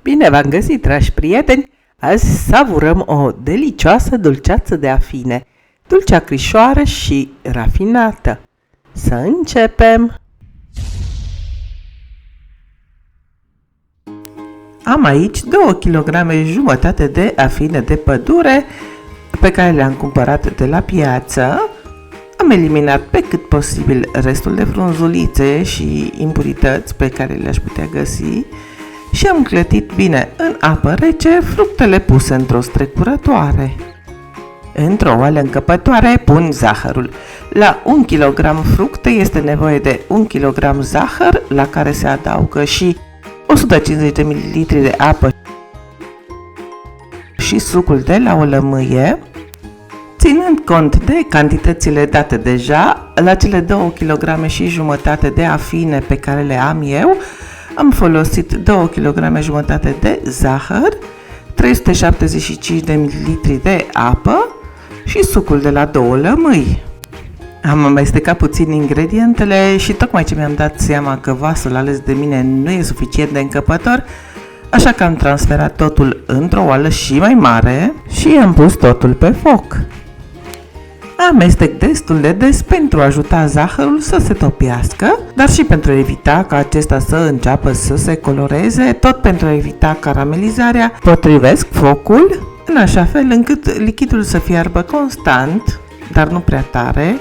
Bine v-am găsit, dragi prieteni! Azi savurăm o delicioasă dulceață de afine, dulce acrișoară și rafinată. Să începem! Am aici 2 kg jumătate de afine de pădure pe care le-am cumpărat de la piață. Am eliminat pe cât posibil restul de frunzulițe și impurități pe care le-aș putea găsi și am clătit bine în apă rece fructele puse într-o strecurătoare. Într-o oală încăpătoare pun zahărul. La 1 kg fructe este nevoie de 1 kg zahăr, la care se adaugă și 150 de ml de apă și sucul de la o lămâie. Ținând cont de cantitățile date deja, la cele 2 kg și jumătate de afine pe care le am eu, am folosit 2 kg jumătate de zahăr, 375 de ml de apă și sucul de la 2 lămâi. Am amestecat puțin ingredientele și tocmai ce mi-am dat seama că vasul ales de mine nu e suficient de încăpător, așa că am transferat totul într-o oală și mai mare și am pus totul pe foc. Amestec destul de des pentru a ajuta zahărul să se topiască, dar și pentru a evita ca acesta să înceapă să se coloreze, tot pentru a evita caramelizarea. Potrivesc focul în așa fel încât lichidul să fiarbă constant, dar nu prea tare.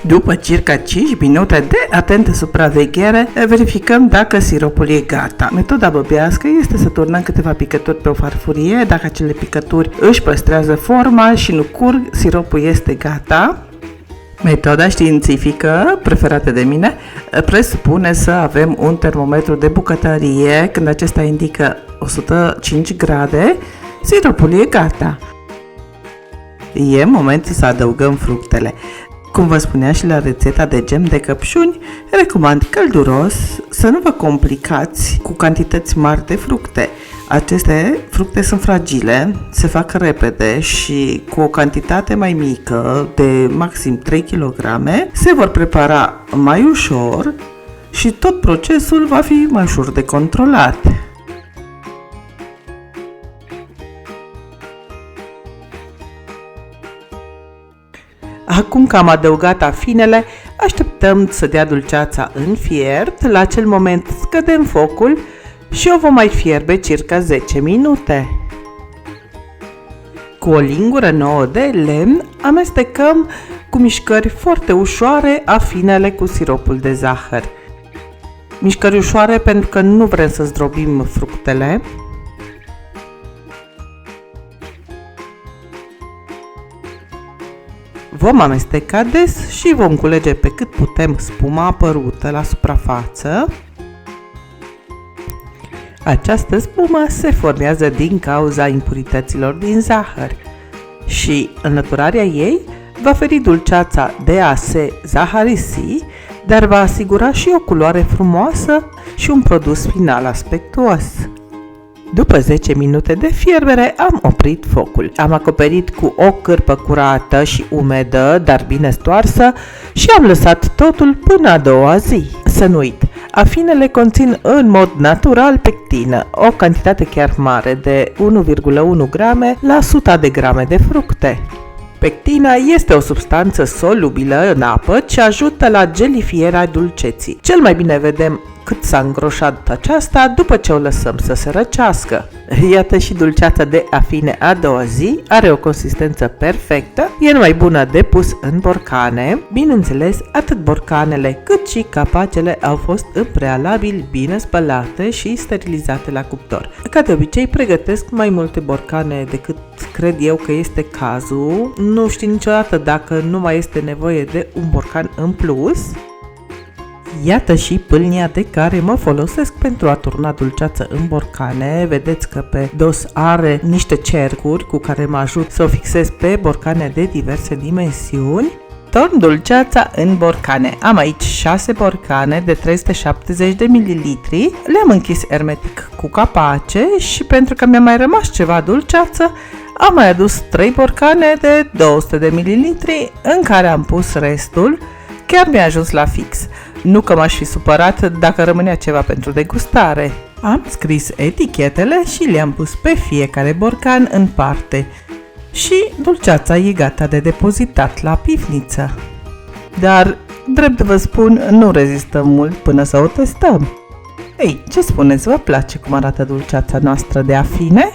După circa 5 minute de atentă supraveghere, verificăm dacă siropul e gata. Metoda băbească este să turnăm câteva picături pe o farfurie. Dacă acele picături își păstrează forma și nu curg, siropul este gata. Metoda științifică preferată de mine presupune să avem un termometru de bucătărie. Când acesta indică 105 grade, siropul e gata. E momentul să adăugăm fructele. Cum vă spunea și la rețeta de gem de căpșuni, recomand călduros să nu vă complicați cu cantități mari de fructe. Aceste fructe sunt fragile, se fac repede și cu o cantitate mai mică, de maxim 3 kg, se vor prepara mai ușor și tot procesul va fi mai ușor de controlat. Acum că am adăugat afinele, așteptăm să dea dulceața în fiert. La acel moment scădem focul și o vom mai fierbe circa 10 minute. Cu o lingură nouă de lemn amestecăm cu mișcări foarte ușoare afinele cu siropul de zahăr. Mișcări ușoare pentru că nu vrem să zdrobim fructele. Vom amesteca des și vom culege pe cât putem spuma apărută la suprafață. Această spumă se formează din cauza impurităților din zahăr și înlăturarea ei va oferi dulceața de a se zaharisi, dar va asigura și o culoare frumoasă și un produs final aspectuos. După 10 minute de fierbere am oprit focul. Am acoperit cu o cârpă curată și umedă, dar bine stoarsă, și am lăsat totul până a doua zi. Să nu uit, afinele conțin în mod natural pectină, o cantitate chiar mare de 1,1 grame la 100 de grame de fructe. Pectina este o substanță solubilă în apă ce ajută la gelifierea dulceții. Cel mai bine vedem cât s-a îngroșat aceasta după ce o lăsăm să se răcească. Iată și dulceața de afine a doua zi are o consistență perfectă, e numai bună de pus în borcane. Bineînțeles, atât borcanele cât și capacele au fost în prealabil bine spălate și sterilizate la cuptor. Ca de obicei, pregătesc mai multe borcane decât cred eu că este cazul. Nu știu niciodată dacă nu mai este nevoie de un borcan în plus. Iată și pâlnia de care mă folosesc pentru a turna dulceața în borcane. Vedeți că pe dos are niște cercuri cu care mă ajut să o fixez pe borcane de diverse dimensiuni. Torn dulceața în borcane. Am aici 6 borcane de 370 de ml. Le-am închis hermetic cu capace și pentru că mi-a mai rămas ceva dulceață, am mai adus 3 borcane de 200 de ml în care am pus restul. Chiar mi-a ajuns la fix. Nu că m-aș fi supărat dacă rămânea ceva pentru degustare. Am scris etichetele și le-am pus pe fiecare borcan în parte. Și dulceața e gata de depozitat la pivniță. Dar, drept vă spun, nu rezistă mult până să o testăm. Ei, ce spuneți, vă place cum arată dulceața noastră de afine?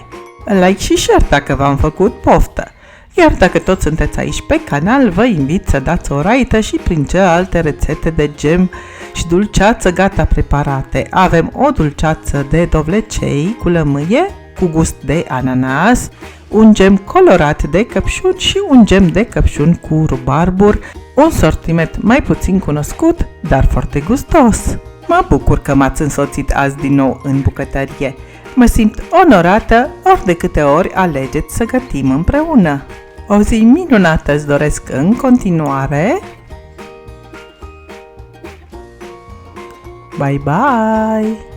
Like și share dacă v-am făcut poftă. Iar dacă toți sunteți aici pe canal, vă invit să dați o raită și prin celelalte rețete de gem și dulceață gata preparate. Avem o dulceață de dovlecei cu lămâie, cu gust de ananas, un gem colorat de căpșuni și un gem de căpșuni cu rubarbur, un sortiment mai puțin cunoscut, dar foarte gustos. Mă bucur că m-ați însoțit azi din nou în bucătărie. Mă simt onorată ori de câte ori alegeți să gătim împreună. O zi minunată îți doresc în continuare. Bye bye!